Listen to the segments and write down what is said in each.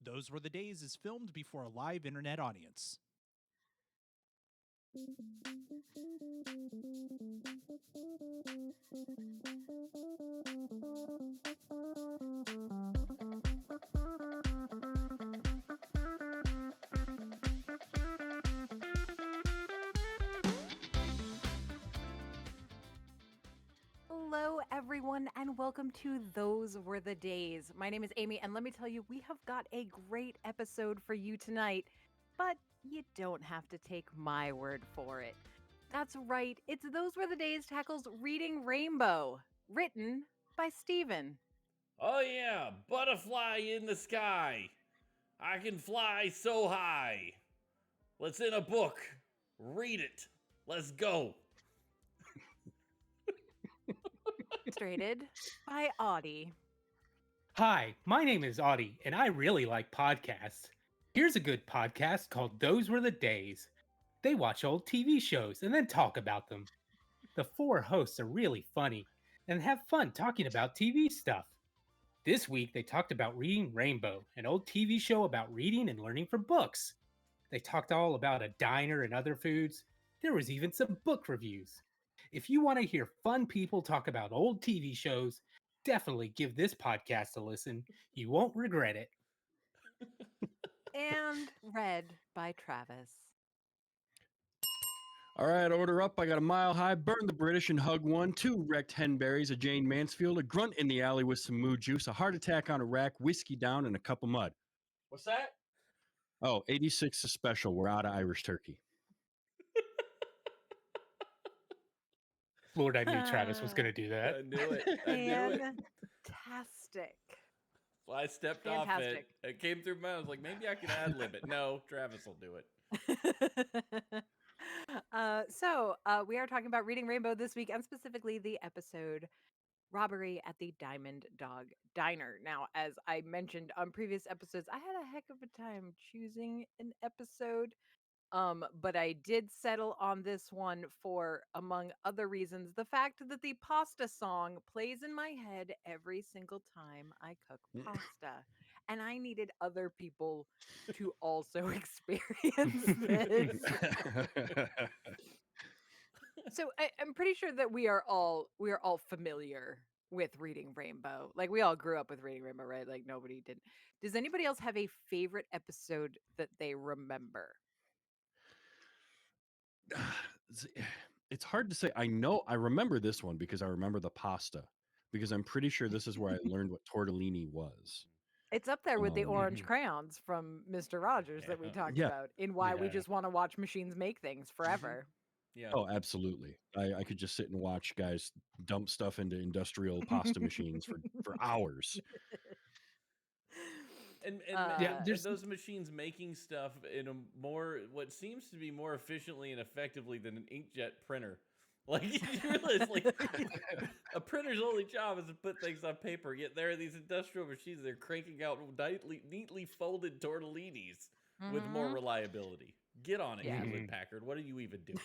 Those Were the Days is filmed before a live internet audience. Hello, everyone, and welcome to Those Were the Days. My name is Amy, and let me tell you, we have got a great episode for you tonight, but you don't have to take my word for it. That's right, it's Those Were the Days tackles Reading Rainbow, written by Steven. Oh yeah, butterfly in the sky. I can fly so high. Let's in a book. Read it. Let's go. Illustrated by Audie. Hi, my name is Audie, and I really like podcasts. Here's a good podcast called Those Were the Days. They watch old TV shows and then talk about them. The four hosts are really funny and have fun talking about TV stuff. This week, they talked about Reading Rainbow, an old TV show about reading and learning from books. They talked all about a diner and other foods. There was even some book reviews. If you want to hear fun people talk about old TV shows, definitely give this podcast a listen. You won't regret it. And read by Travis. All right, order up. I got a Mile High, Burn the British and Hug One, 2 wrecked henberries, a Jane Mansfield, a grunt in the alley with some moo juice, a heart attack on a rack, whiskey down, and a cup of mud. What's that? Oh, 86 is special. We're out of Irish turkey. Lord, I knew Travis was going to do that. I knew it. I knew it. Fantastic. Well, I stepped off it. It came through my. I was like, maybe I can ad lib it. No, Travis will do it. So we are talking about Reading Rainbow this week, and specifically the episode Robbery at the Diamond Dog Diner. Now, as I mentioned on previous episodes, I had a heck of a time choosing an episode. But I did settle on this one for, among other reasons, the fact that the pasta song plays in my head every single time I cook pasta. And I needed other people to also experience this. So I'm pretty sure that we are all familiar with Reading Rainbow. Like, we all grew up with Reading Rainbow, right? Like, nobody did. Does anybody else have a favorite episode that they remember? It's hard to say. I remember this one because I remember the pasta, because I'm pretty sure this is where I learned what tortellini was. It's up there with the orange crayons from Mr. Rogers that we talked about in why we just want to watch machines make things forever. Yeah. Oh, absolutely. I could just sit and watch guys dump stuff into industrial pasta machines for hours. And those machines making stuff in a what seems to be more efficiently and effectively than an inkjet printer. Like, you realize, like, a printer's only job is to put things on paper. Yet there are these industrial machines that are cranking out neatly folded tortellinis with more reliability. Get on it, Hewlett Packard. What are you even doing?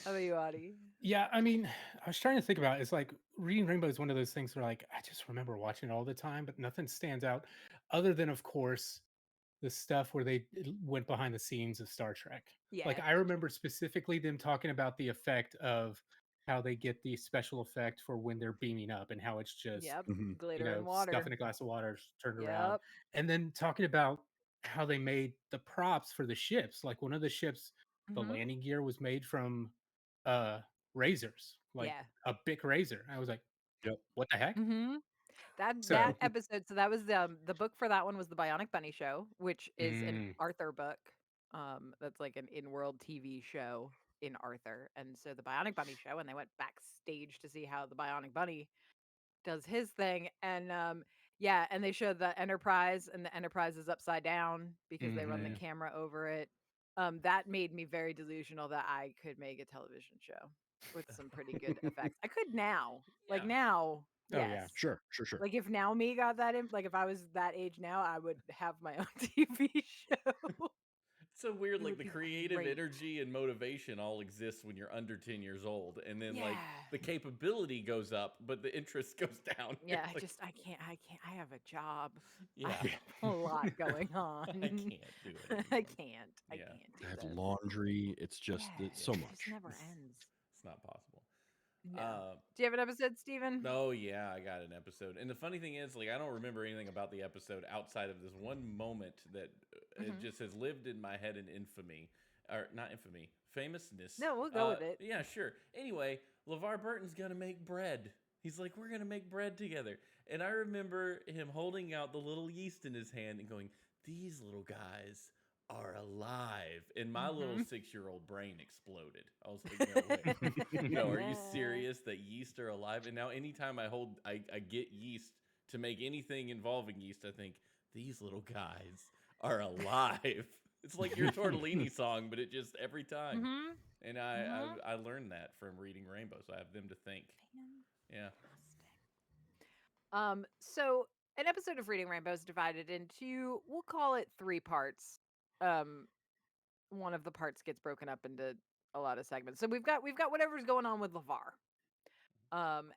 How about you, Audie? Yeah, I mean, I was trying to think about it. It's like Reading Rainbow is one of those things where, like, I just remember watching it all the time, but nothing stands out other than, of course, the stuff where they went behind the scenes of Star Trek. Yeah. Like, I remember specifically them talking about the effect of how they get the special effect for when they're beaming up and how it's just glitter and water, stuff in a glass of water turned around, and then talking about how they made the props for the ships. Like, one of the ships, the landing gear was made from razors, like a Bic razor. I was like, what the heck? That episode, so that was the book for that one was the Bionic Bunny Show, which is an Arthur book. That's like an in-world TV show in Arthur. And so the Bionic Bunny Show, and they went backstage to see how the Bionic Bunny does his thing. And and they showed the Enterprise, and the Enterprise is upside down because they run the camera over it. That made me very delusional that I could make a television show with some pretty good effects. I could now. Like, now. Oh, yes. yeah. Sure. Like, if now me got that like, if I was that age now, I would have my own TV show. so weird. It Like would the be creative great. energy and motivation all exists when you're under 10 years old, and then like Yeah. the capability goes up, but the interest goes down. Yeah, Like, I can't. I have a job. I yeah, have a lot going on. I can't do it anymore. I can't. I Yeah. can't do I have this. laundry. It's just Yeah, it's so it much. just never ends. It's not possible. No. Do you have an episode, Steven? Oh yeah, I got an episode. And the funny thing is, like, I don't remember anything about the episode outside of this one moment that it just has lived in my head in infamy, or not infamy, famousness. No, we'll go with it. Yeah, sure. Anyway, LeVar Burton's gonna make bread. He's like, we're gonna make bread together. And I remember him holding out the little yeast in his hand and going, "These little guys are alive." And my little 6-year-old brain exploded. I was like, no way. No, are you serious that yeast are alive? And now anytime I get yeast to make anything involving yeast, I think these little guys are alive. It's like your tortellini song, but it just every time. And I learned that from reading Rainbow, so I have them to thank. Yeah. So an episode of Reading Rainbow is divided into, we'll call it 3 parts. One of the parts gets broken up into a lot of segments. So we've got whatever's going on with LeVar.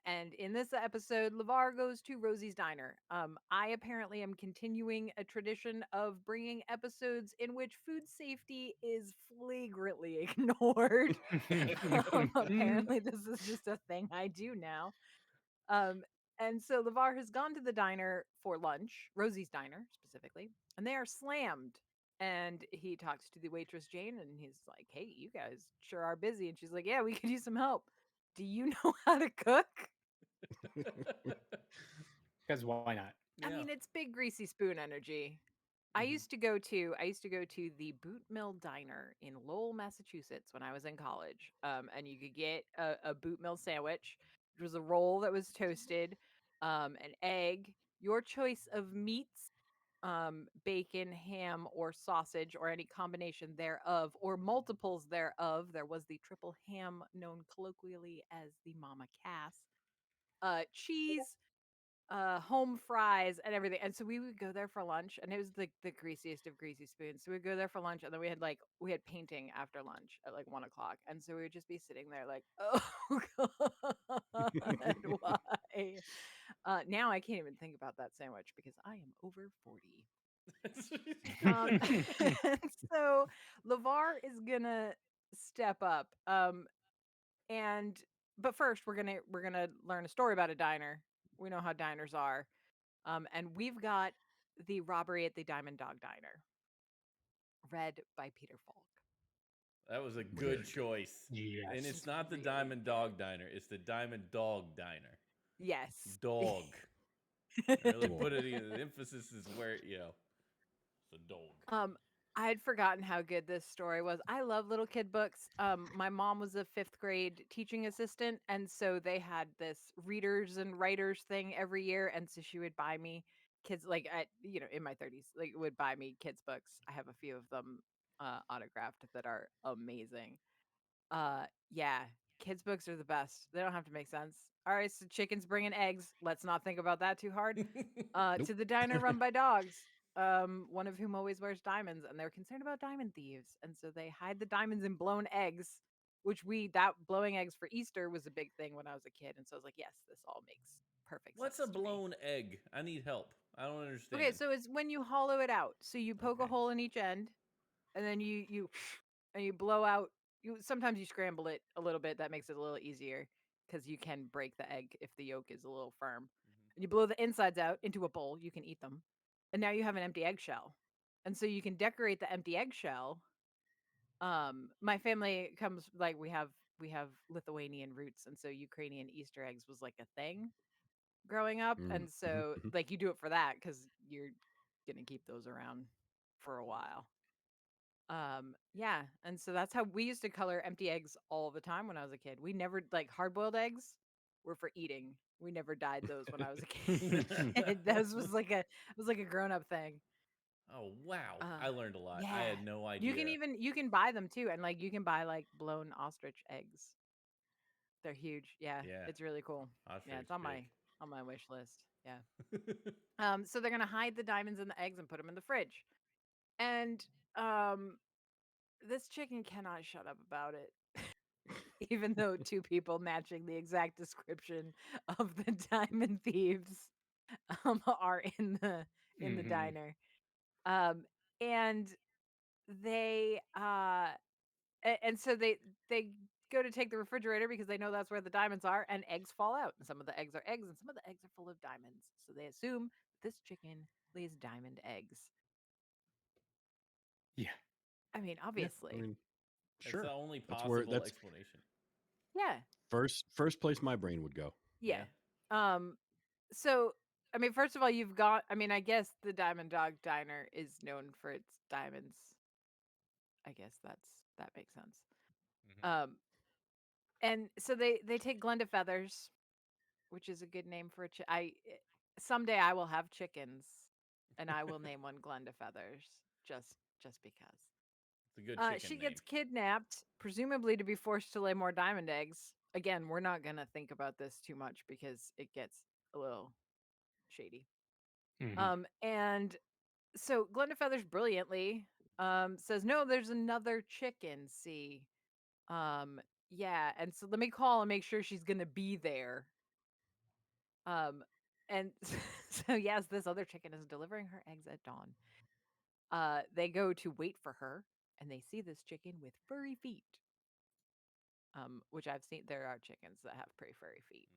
And in this episode, LeVar goes to Rosie's Diner. I apparently am continuing a tradition of bringing episodes in which food safety is flagrantly ignored. Apparently, this is just a thing I do now. And so LeVar has gone to the diner for lunch, Rosie's Diner specifically, and they are slammed. And he talks to the waitress Jane, and he's like, "Hey, you guys sure are busy." And she's like, "Yeah, we could use some help. Do you know how to cook?" Because why not? I mean, it's big greasy spoon energy. I used to go to the Boot Mill Diner in Lowell, Massachusetts when I was in college. And you could get a Boot Mill sandwich, which was a roll that was toasted, an egg, your choice of meats, bacon, ham, or sausage, or any combination thereof, or multiples thereof. There was the triple ham, known colloquially as the Mama Cass, cheese, home fries and everything. And so we would go there for lunch, and it was the greasiest of greasy spoons. So we'd go there for lunch, and then we had painting after lunch at like 1 o'clock. And so we would just be sitting there like, oh God, why? Now I can't even think about that sandwich because I am over 40. And so LeVar is gonna step up. But first we're gonna learn a story about a diner. We know how diners are. And we've got the Robbery at the Diamond Dog Diner, read by Peter Falk. That was a good choice. Yes. And it's not the Diamond Dog Diner, it's the Diamond Dog Diner. Yes. Dog. Really put it in. The emphasis is where, it's a dog. I had forgotten how good this story was. I love little kid books. My mom was a 5th grade teaching assistant, and so they had this readers and writers thing every year, and so she would buy me kids, like, in my 30s, like, would buy me kids books. I have a few of them autographed that are amazing. Yeah, kids books are the best. They don't have to make sense. All right, so chickens bringing eggs. Let's not think about that too hard. To the diner run by dogs, one of whom always wears diamonds, and they're concerned about diamond thieves, and so they hide the diamonds in blown eggs, which that blowing eggs for Easter was a big thing when I was a kid, and so I was like, yes, this all makes perfect What's sense. a blown egg? I need help. I don't understand. Okay, so it's when you hollow it out. So you poke a hole in each end, and then you and you blow out. Sometimes you scramble it a little bit. That makes it a little easier because you can break the egg if the yolk is a little firm. And you blow the insides out into a bowl. You can eat them, and now you have an empty eggshell. And so you can decorate the empty eggshell. My family comes, like, we have Lithuanian roots, and so Ukrainian Easter eggs was like a thing growing up, and so like you do it for that because you're gonna keep those around for a while. Yeah, and so that's how we used to color empty eggs all the time when I was a kid. We never, like, hard-boiled eggs were for eating. We never dyed those when I was a kid. Those was like a grown-up thing. Oh wow, I learned a lot. Yeah. I had no idea. You can buy them too, and like you can buy like blown ostrich eggs. They're huge. Yeah, it's really cool. Yeah, it's on my wish list. Yeah. So they're gonna hide the diamonds in the eggs and put them in the fridge, and this chicken cannot shut up about it. Even though two people matching the exact description of the diamond thieves are in the Mhm. diner. Um and they and so they go to take the refrigerator because they know that's where the diamonds are, and eggs fall out, and some of the eggs are eggs and some of the eggs are full of diamonds, so they assume this chicken lays diamond eggs. Yeah. I mean, Yeah, I obviously. mean, That's the sure. only That's where possible that's explanation. Yeah. first place my brain would go. Yeah. So I mean, first of all, you've got, I mean, I guess the Diamond Dog Diner is known for its diamonds. I guess that makes sense. Mhm. And so they take Glenda Feathers, which is a good name for a someday I will have chickens, and I will name one Glenda Feathers, just because. It's a good chicken She name. gets kidnapped, presumably to be forced to lay more diamond eggs. Again, we're not gonna think about this too much because it gets a little shady. Mhm. And so Glenda Feathers brilliantly says, "No, there's another chicken. See, yeah, and so let me call and make sure she's gonna be there." Um, and so yes, this other chicken is delivering her eggs at dawn. They go to wait for her, and they see this chicken with furry feet. Which I've seen. There are chickens that have pretty furry feet.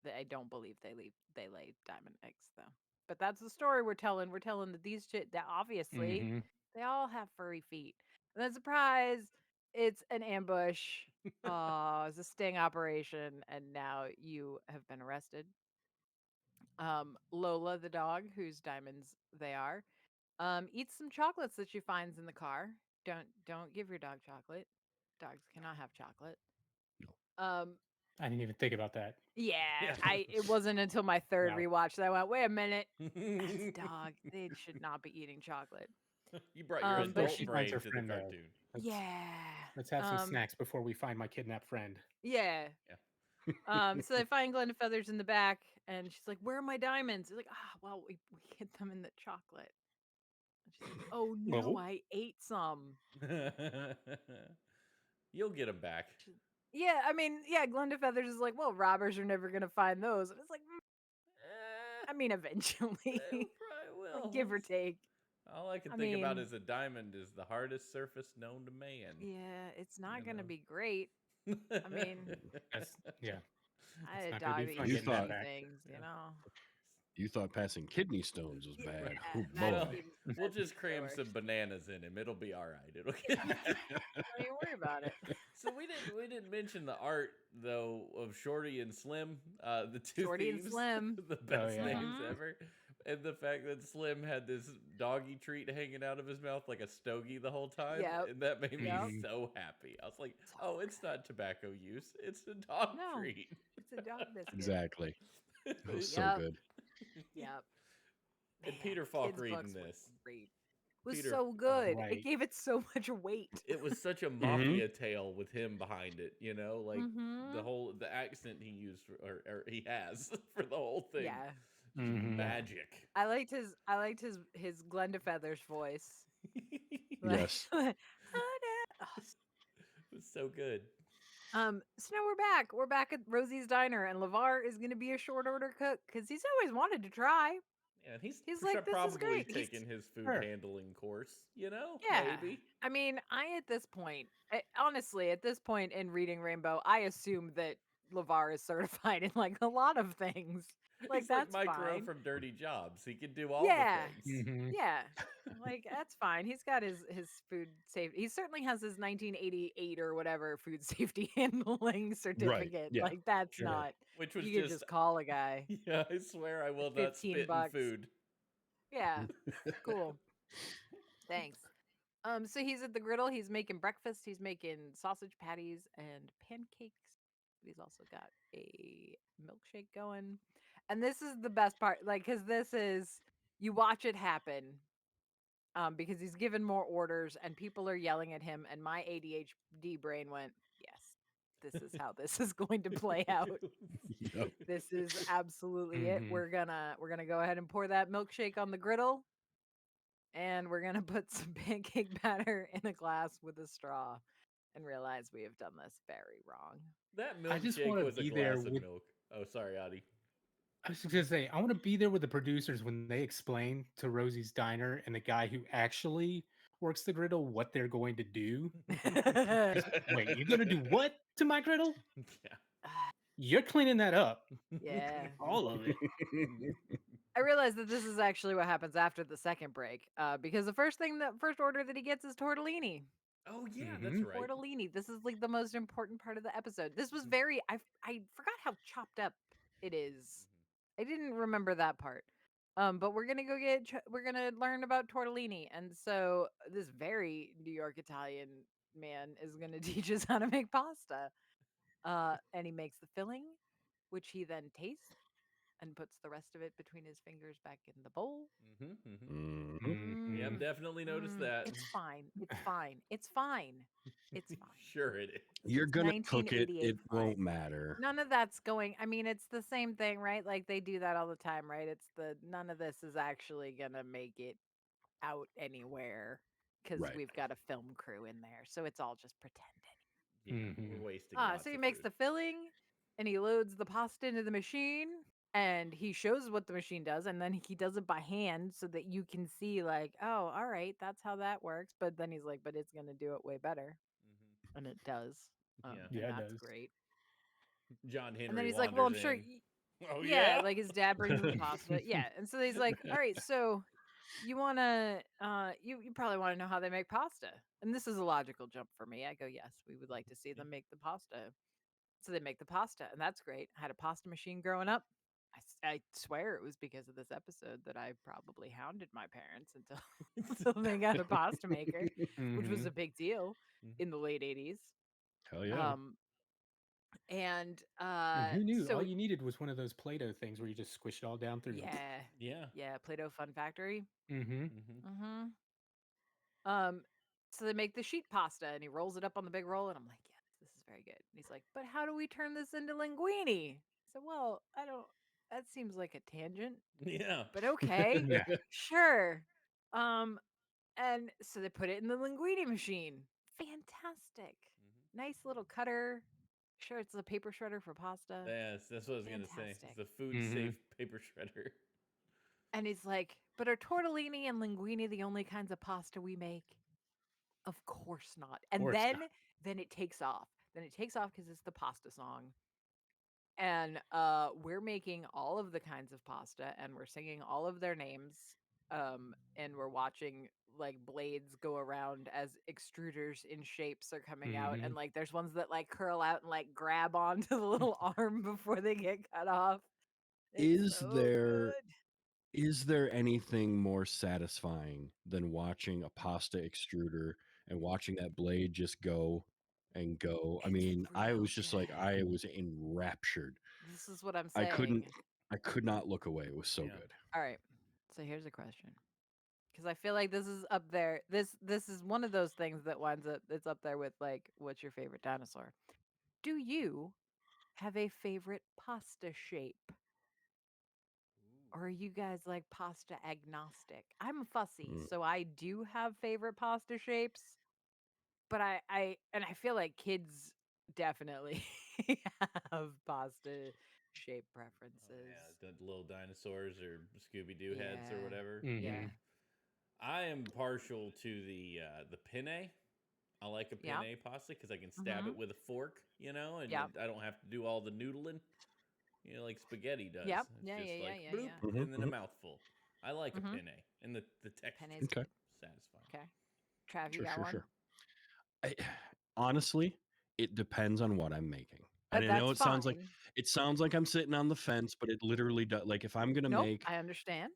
That I don't believe they lay diamond eggs though. But that's the story we're telling. We're telling that that obviously Mhm. they all have furry feet. And then surprise, it's an ambush. It's a sting operation, and now you have been arrested. Lola, the dog, whose diamonds they are, eats some chocolates that she finds in the car. Don't give your dog chocolate. Dogs cannot have chocolate. Um, I didn't even think about that. yeah, Yeah. it wasn't until my third Wow. rewatch that I went, wait a minute, that's a dog. They should not be eating chocolate. You brought your But adult she, She finds brain her to the friend though. cartoon. Let's have some yeah, snacks before we find my kidnapped friend. yeah. Yeah. So they find Glenda Feathers in the back, and she's like, "Where are my diamonds?" He's like, "Ah, well, we hid them in the chocolate." And she's like, "Oh no, Well, I ate some." You'll get them back. Yeah, I mean, yeah, Glenda Feathers is like, "Well, robbers are never gonna find those." And it's like, Eh, I mean, eventually, they probably like will. give or take. All I can I think about mean, is a diamond is the hardest surface known to man. yeah, it's You not gonna know. be great. I mean, that's yeah. I It's had a not going to dog be that fun used You to getting eat that thought me back. things, you know. you thought passing kidney stones was Yeah, bad. Oh that Well, boy. seems we'll that seems just the cram worst. some bananas in him. It'll be all right. It'll get better. Don't even worry about it. So we didn't mention the art though of Shorty and Slim, the two Shorty and thieves, Slim. the Oh best yeah. names Mm-hmm. ever, and the fact that Slim had this doggy treat hanging out of his mouth like a stogie the whole time, Yep. and that made me Yep. Mhm. so happy. I was like, So oh, it's good. not tobacco use; it's a dog No, treat. it's a dog biscuit. Exactly. That was so Yep. good. Yep. And Man, Peter Falk kids' reading books were this. great. It was Peter, so oh, good. It Right. gave it so much weight. it was such a Hmm. mafia tale with him behind it, like Mm-hmm. the accent he used or he has for the whole thing, Yeah. just Mhm. Yeah. magic. I liked his Glenda Feathers voice. Like, Yes. oh, no. Oh, It was so good. so now we're back. We're back at Rosie's Diner, and LeVar is going to be a short order cook because he's always wanted to try. Yeah, and he's He's like, this is probably great. He's taken his food Sure. handling course, yeah. maybe. I mean, at this point, honestly, at this point in reading Rainbow, I assume that LeVar is certified in like a lot of things. Like He's like that's Mike Rowe fine. from Dirty Jobs. He can do all the Yeah. things. Mhm. Yeah. Like that's fine. He's got his food safety. He certainly has his 1988 or whatever food safety handling Right. certificate. Yeah. Like that's Sure. not. Which was You could just, just call a guy. yeah, I swear I will not 15 spit in bucks. food. Yeah. Cool. Thanks. So he's at the griddle. He's making breakfast. He's making sausage patties and pancakes. But he's also got a milkshake going. And this is the best part, like, because this is you watch it happen. Because he's given more orders and people are yelling at him, and my ADHD brain went, yes, this is how this is going to play out. Yep. This is absolutely it. Mhm. We're gonna go ahead and pour that milkshake on the griddle, and we're gonna put some pancake batter in a glass with a straw, and realize we have done this very wrong. That I just milkshake want to was a be there glass of with. milk. Oh, sorry, Adi. I was just gonna say, I want to be there with the producers when they explain to Rosie's Diner and the guy who actually works the griddle what they're going to do. Wait, you're gonna do what to my griddle? Yeah. You're cleaning that up, Yeah. all of it. I realize that this is actually what happens after the second break, because the first order that he gets is tortellini. Oh yeah, that's right. Tortellini. This is like the most important part of the episode. This was very. I forgot how chopped up it is. I didn't remember that part. But we're gonna go get. We're gonna learn about tortellini, and so this very New York Italian man is gonna teach us how to make pasta. And he makes the filling, which he then tastes and puts the rest of it between his fingers back in the bowl. Yep, definitely noticed that. It's fine. It's fine. It's fine. It's fine. Sure it is. You're It's gonna cook it. 1988 It won't matter. None of that's going. I mean, it's the same thing, right? Like they do that all the time, right? None of this is actually gonna make it out anywhere because Right. we've got a film crew in there, so it's all just pretending. Yeah, we're wasting lots So he of makes food. the filling, and he loads the pasta into the machine, and he shows what the machine does, and then he does it by hand so that you can see, like, oh, all right, that's how that works. But then he's like, but it's gonna do it way better, and it does. Yeah. And it that's does. great. John Henry And then he's wanders like, well, I'm sure. in. Oh Yeah, yeah. like his dad brings him the pasta. Yeah, and so he's like, all right, so you wanna, you probably want to know how they make pasta, and this is a logical jump for me. I go, yes, we would like to see them make the pasta. So they make the pasta, and that's great. I had a pasta machine growing up. I swear it was because of this episode that I probably hounded my parents until, until they got a pasta maker, which was a big deal in the late 80s. Hell yeah. And And who knew? so All you needed was one of those Play-Doh things where you just squish it all down through. Yeah. Play-Doh Fun Factory. Mm-hmm. So they make the sheet pasta, and he rolls it up on the big roll, and I'm like, yes, this is very good. And he's like, but how do we turn this into linguine? So, well, I don't. That seems like a tangent, Yeah. but okay, Yeah. sure. And so they put it in the linguine machine. Fantastic, nice little cutter. Sure, it's a paper shredder for pasta. Yes, that's what I was gonna say. It's Fantastic. the food safe paper shredder. And he's like, but are tortellini and linguine the only kinds of pasta we make? Of course not. And Course then not. then it takes off. Then it takes off because it's the pasta song. And we're making all of the kinds of pasta, and we're singing all of their names. And we're watching like blades go around as extruders in shapes are coming out. And like there's ones that like curl out and like grab onto the little arm before they get cut off. It's so good. Is there anything more satisfying than watching a pasta extruder and watching that blade just go and go? I It's mean, I real was just like, good. I was enraptured. This is what I'm I saying. could not look away. It was so Yeah. good. All right. So here's a question. Because I feel like this is up there. This is one of those things that winds up. It's up there with like, what's your favorite dinosaur? Do you have a favorite pasta shape, or are you guys like pasta agnostic? I'm fussy, so I do have favorite pasta shapes, but I feel like kids definitely have pasta shape preferences. Yeah, the little dinosaurs or Scooby Doo heads or whatever. Yeah. I am partial to the penne. I like a penne pasta because I can stab it with a fork, and I don't have to do all the noodling, like spaghetti does. Yep. It's bloop, and then a mouthful. I like a penne, and the texture is Okay. satisfying. Okay. Trav, you got one? Sure. Honestly, it depends on what I'm making. But And I know that's it sounds like I'm sitting on the fence, but it literally does. Like if I'm gonna make, I understand.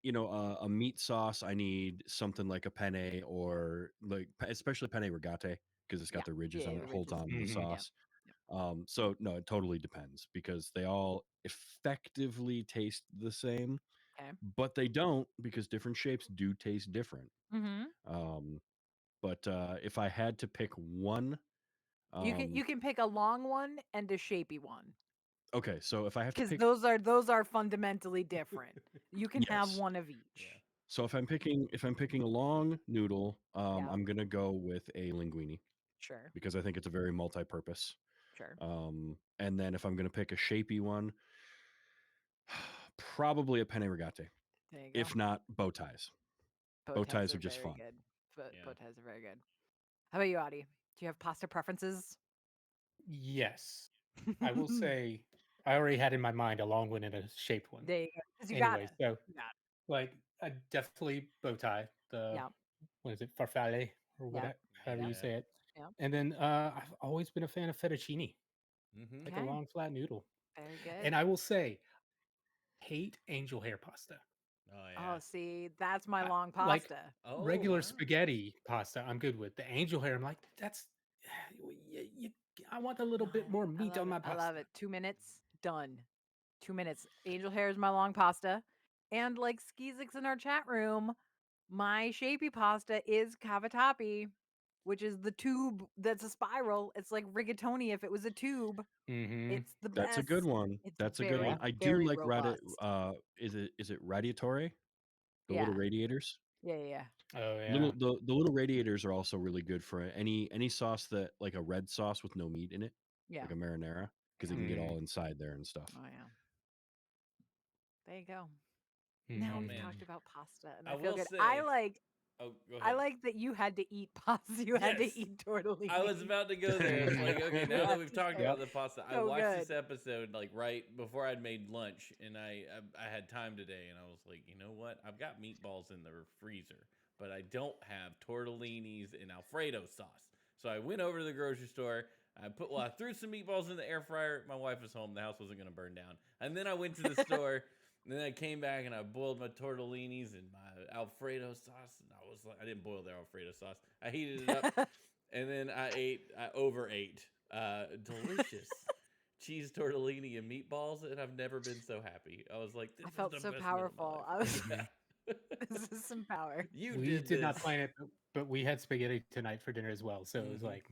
a meat sauce, I need something like a penne or like especially penne rigate because it's got the ridges on it, holds on to the sauce. So no, it totally depends because they all effectively taste the same, but they don't because different shapes do taste different. But if I had to pick one, You can pick a long one and a shapy one. Okay, so if I have to Because pick, those are fundamentally different. You can have Yes. one of each. So if I'm picking a long noodle, Yeah. I'm gonna go with a linguine Sure. because I think it's a very multi-purpose. Sure. And then if I'm gonna pick a shapy one, probably a penne rigate. There you go. If not, bow ties. Bow Bow ties ties are are just very fun. good. Bow Yeah. ties are very good. How about you, Audie? Do you have pasta preferences? Yes. I will say I already had in my mind a long one and a shaped one. There you go. Because you got Anyway, it. so You got like I definitely bow tie, the Yeah. what is it, farfalle or Yeah. whatever, however you Yeah. say it. Yeah. And then I've always been a fan of fettuccine, Mm-hmm. like a Okay. long flat noodle. Very good. And I will say, hate angel hair pasta. Oh Oh, yeah. see, that's my long Like pasta. Oh regular wow. spaghetti pasta, I'm good with. The angel hair, I'm like, that's I want a little bit more I meat love on it. my I love pasta. it. 2 minutes, done. 2 minutes. Angel hair is my long pasta. And like Skeezix in our chat room, my shapy pasta is cavatappi, which is the tube that's a spiral. It's like rigatoni if it was a tube. Mm-hmm. It's the That's a best. good one. It's That's a good very, one. I do very like robust. is it radiatore? The Yeah. little radiators. Yeah. Oh yeah. The little radiators are also really good for any sauce that like a red sauce with no meat in it, Yeah. like a marinara, because it Yeah. can get Mm. all inside there and stuff. Oh yeah. There you go. Mm-hmm. Now Oh we've man. talked about pasta and I I feel will good. say. Oh, go I ahead. like that you had to eat pasta. You had to Yes. eat tortellini. I was about to go there. It's like, okay, I now that have we've to talked say, about the pasta, I so watched this good. episode like right before I'd made lunch, and I had time today, and I was like, you know what? I've got meatballs in the freezer, but I don't have tortellinis and Alfredo sauce. So I went over to the grocery store. I threw some meatballs in the air fryer. My wife was home. The house wasn't going to burn down. And then I went to the store. And then I came back and I boiled my tortellinis and my Alfredo sauce. And I was like, I didn't boil their Alfredo sauce. I heated it up. And then I overate. Delicious cheese tortellini and meatballs. And I've never been so happy. I was like, this I is felt the so best meal of my powerful. life. I was, Mhm. this is some power. You We did did not this. plan it, but we had spaghetti tonight for dinner as well. So it was like,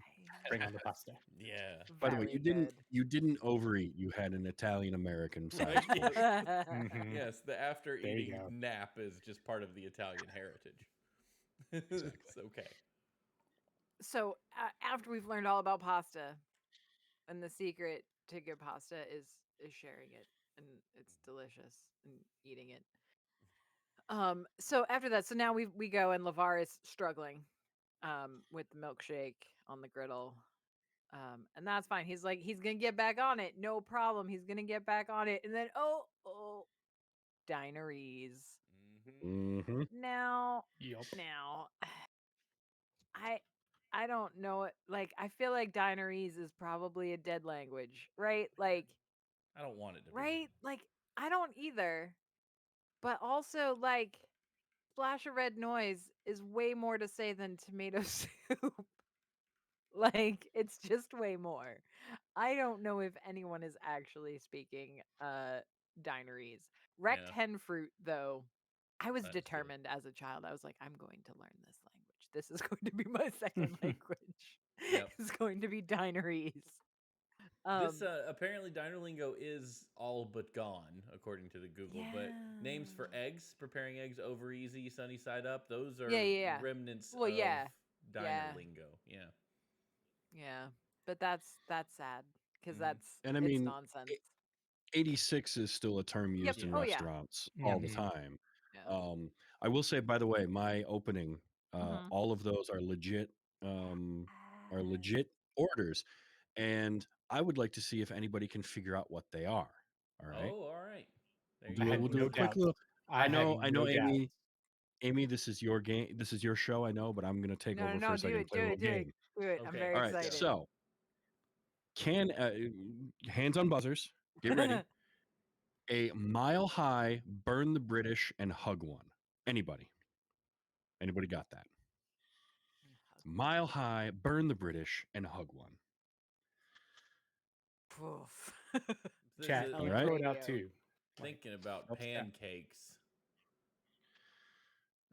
bring on the pasta. Yeah. By the way, Very good. you didn't overeat. You had an Italian American size Right. portion. Mhm. Yes, the after There you eating go. nap is just part of the Italian heritage. It's okay. So after we've learned all about pasta, and the secret to good pasta is sharing it, and it's delicious and eating it. So after that, so now we go and LeVar is struggling with the milkshake on the griddle. And that's fine. He's like, he's gonna get back on it, no problem. He's gonna get back on it. And then oh, dineries. Mm-hmm. Now Yup. I I don't know it. Like I feel like dineries is probably a dead language, right? Like I don't want it to be. right? Like I don't either. But also like splash of red noise is way more to say than tomato soup. Like it's just way more. I don't know if anyone is actually speaking dineries. Rect Yeah, hen fruit though. I was that's true. determined as a child. I was like, I'm going to learn this language. This is going to be my second language. Yep. It's going to be dineries. This apparently diner lingo is all but gone according to the Google, but names for Yeah. eggs, preparing eggs over easy, sunny side up, those are Yeah. remnants Well, of yeah. diner Yeah. lingo. Yeah. Yeah. But that's sad because Mhm. And I it's mean, nonsense. 86 is still a term Yep. used in Yeah. Oh yeah. restaurants all the Mhm. time. Yeah. I will say, by the way, my opening, Mm-hmm. all of those are legit orders, and I would like to see if anybody can figure out what they are. All right, Oh, all right. There we'll you I do it. had We'll go. do no a quick doubts. little. I had I know, no doubts. Amy. This is your game. This is your show. I know, but I'm gonna take over for No. a Do second and it. play a little game. Do it. I'm Okay, very All right, let's go. excited. so can hands on buzzers. Get ready. A mile high, burn the British and hug one. Anybody? Anybody got that? Mile high, burn the British and hug one. Poof. This Chat, is All you right. throw it out Radio. too. Like, thinking about helps chat. pancakes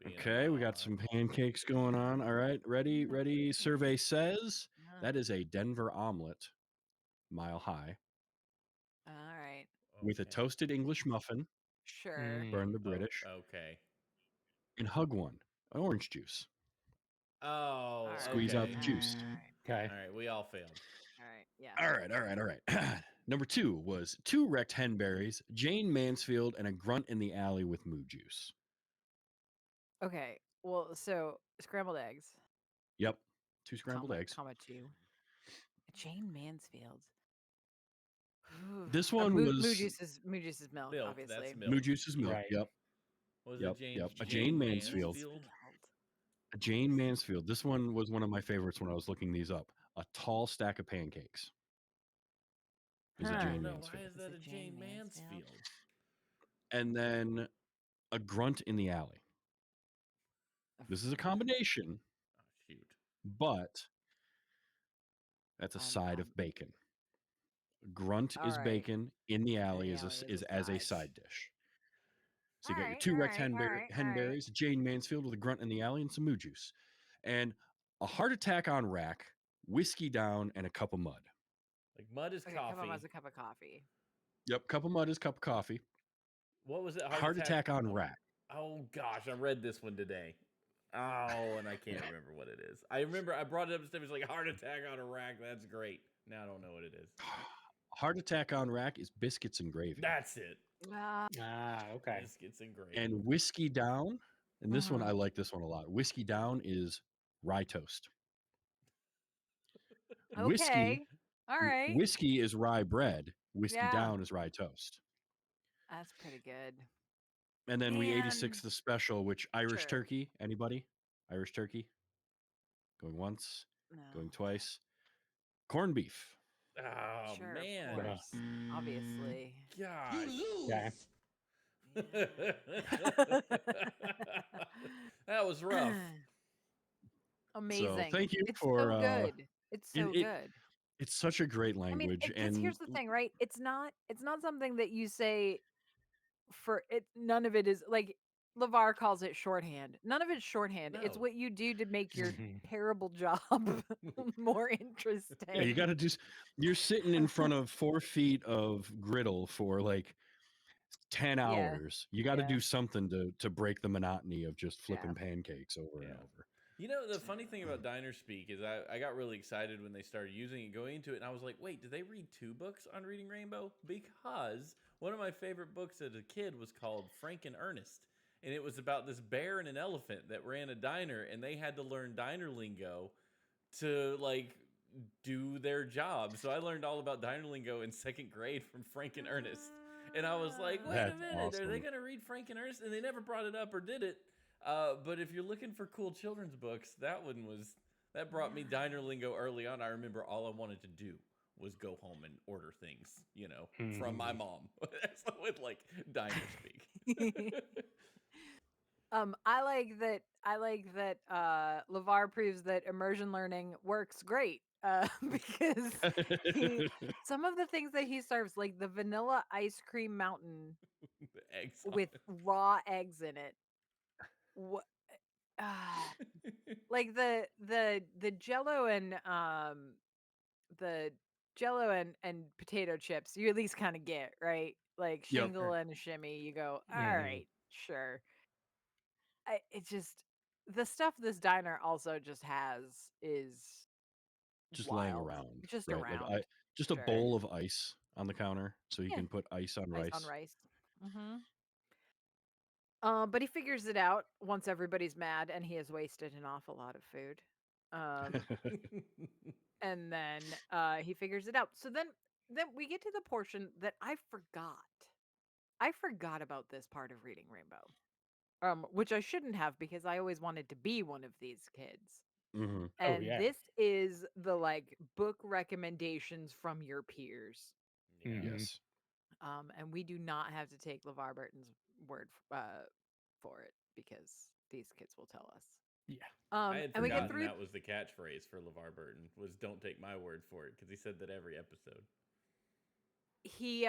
being a Okay, we mile got high. some pancakes going on. All right, ready. Survey says Yeah. that is a Denver omelet, mile high, All right. with a Okay. toasted English muffin. Sure. Burn the Oh, British. okay. and hug one, an orange juice. Oh, Squeeze out the juice. Okay. All right, we all failed. All right. Yeah. All right. Number 2 was 2 wrecked henberries, Jane Mansfield, and a grunt in the alley with moo juice. Okay. Well, so scrambled eggs, Yep, 2 scrambled eggs. comma 2. Jane Mansfield. This one moo was juice is milk, Milk, obviously. that's moo milk. juice is milk. Right. Yep. Was Yep, it Jane? yep. A Jane Mansfield. Jane Mansfield. This one was one of my favorites when I was looking these up. A tall stack of pancakes is a I Jane don't know. Mansfield. Why is that a Jane Mansfield? And then a grunt in the alley. This is a combination, Oh, shoot. but that's a side of bacon. Grunt All is right. bacon. In the alley the is alley is is a as a side. side dish. So you All got your right, 2 all wrecked right, all right, all right. henberries, a Jane Mansfield with a grunt in the alley, and some moo juice. And a heart attack on rack, whiskey down, and a cup of mud. Like mud is Okay, cup of coffee. mud's a cup of coffee. Yep, cup of mud is cup of coffee. What was it? Heart attack on rack. Oh gosh, I read this one today. Oh, and I can't remember what it is. I remember I brought it up. It was like heart attack on a rack. That's great. Now I don't know what it is. Heart attack on rack is biscuits and gravy. That's it. Okay. Biscuits and gravy. And whiskey down, and this one I like this one a lot. Whiskey down is rye toast. Okay. All right. Whiskey is rye bread. Whiskey Yeah. down is rye toast. That's pretty good. And then we Man. 86 the special, which Irish Sure. turkey. Anybody? Irish turkey? Going once, No. going twice. Corned beef. Oh Sure, man. of course. Obviously. Gosh. Okay. That was rough. Amazing. So thank you it's for so good. It's so good. It's such a great I mean, language. because And here's the thing, right? It's not something that you say for it. None of it is like LeVar calls it shorthand. None of it's shorthand. It's No. what you do to make your Mhm. terrible job more interesting. yeah, you got to do. You're sitting in front of 4 feet of griddle for like 10 Yeah. hours. You got to Yeah. do something to break the monotony of just flipping pancakes over and Yeah. over. You know, the funny thing about Diner Speak is I got really excited when they started using it, going into it, and I was like, wait, did they read 2 books on Reading Rainbow? Because one of my favorite books as a kid was called Frank and Ernest. And it was about this bear and an elephant that ran a diner, and they had to learn diner lingo to, like, do their job. So I learned all about diner lingo in 2nd grade from Frank and Ernest. And I was like, wait That's a minute, are they awesome. going to read Frank and Ernest? And they never brought it up or did it. But if you're looking for cool children's books, that brought me diner lingo early on. I remember all I wanted to do was go home and order things, from my mom. So with like diner speak. I like that LeVar proves that immersion learning works great. Because some of the things that he serves, like the vanilla ice cream mountain The eggs with raw eggs in it. What like the jello and potato chips you at least kind of get, right? Like Yep. shingle and a shimmy, you go, all right, sure. It's just the stuff this diner also just has is Just wild. laying around. Just right? around. Like just a Sure. bowl of ice on the counter so you Yeah. can put ice on rice. Ice on rice. But he figures it out once everybody's mad and he has wasted an awful lot of food. And then he figures it out. So then we get to the portion that I forgot. I forgot about this part of Reading Rainbow. Which I shouldn't have because I always wanted to be one of these kids. Mhm. And yeah. this is the like book recommendations from your peers. Yes. And we do not have to take LeVar Burton's word for it because these kids will tell us. Yeah. I had and we get forgotten through. that was the catchphrase for LeVar Burton was "Don't take my word for it" because he said that every episode. He